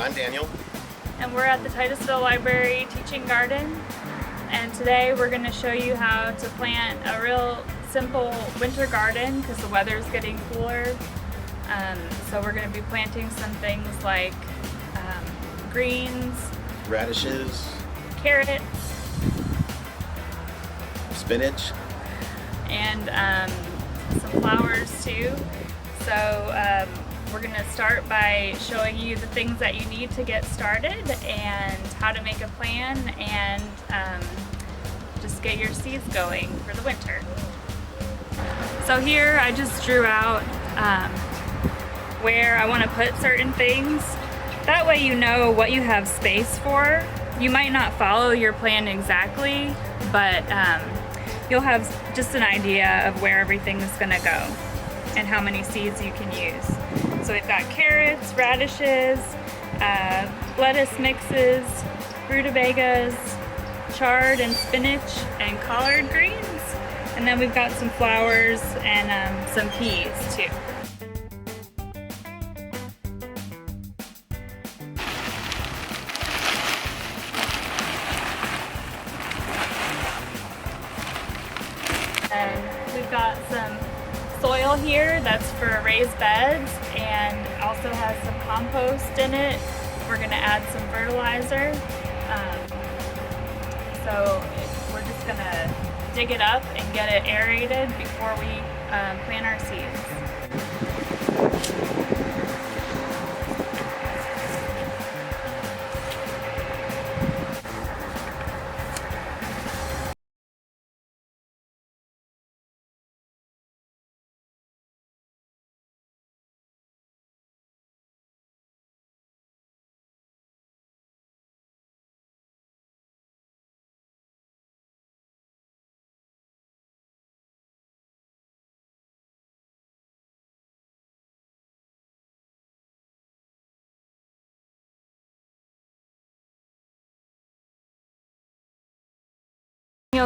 I'm Daniel. And we're at the Titusville Library Teaching Garden. And today we're going to show you how to plant a real simple winter garden because the weather's getting cooler. So we're going to be planting some things like greens, Radishes, carrots, spinach, and some flowers too. So we're going to start by showing you the things that you need to get started and how to make a plan and just get your seeds going for the winter. So here I just drew out where I want to put certain things. That way you know what you have space for. You might not follow your plan exactly, but you'll have just an idea of where everything is going to go and how many seeds you can use. So we've got carrots, radishes, lettuce mixes, rutabagas, chard and spinach, and collard greens. And then we've got some flowers and some peas too. And we've got some soil here that's for raised beds and also has some compost in it. We're going to add some fertilizer. So we're just going to dig it up and get it aerated before we plant our seeds.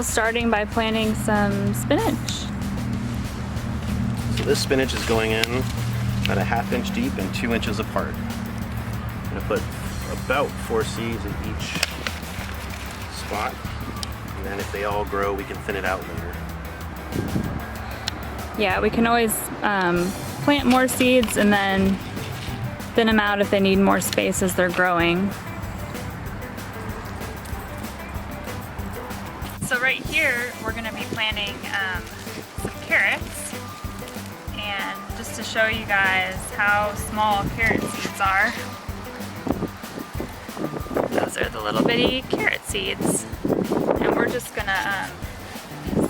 Starting by planting some spinach. So this spinach is going in at a 1/2 inch deep and 2 inches apart. I'm going to put about 4 seeds in each spot, and then if they all grow we can thin it out later. Yeah, we can always plant more seeds and then thin them out if they need more space as they're growing. So right here, we're going to be planting some carrots, and just to show you guys how small carrot seeds are, those are the little bitty carrot seeds, and we're just going to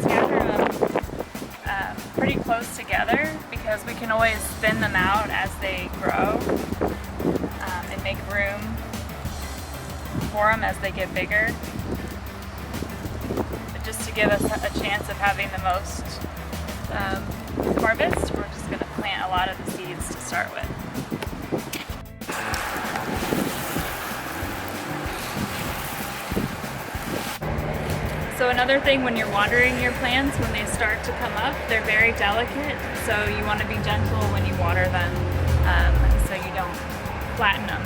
scatter them pretty close together because we can always thin them out as they grow and make room for them as they get bigger. Just to give us a chance of having the most harvest, we're just going to plant a lot of the seeds to start with. So another thing when you're watering your plants, when they start to come up, they're very delicate, so you want to be gentle when you water them so you don't flatten them.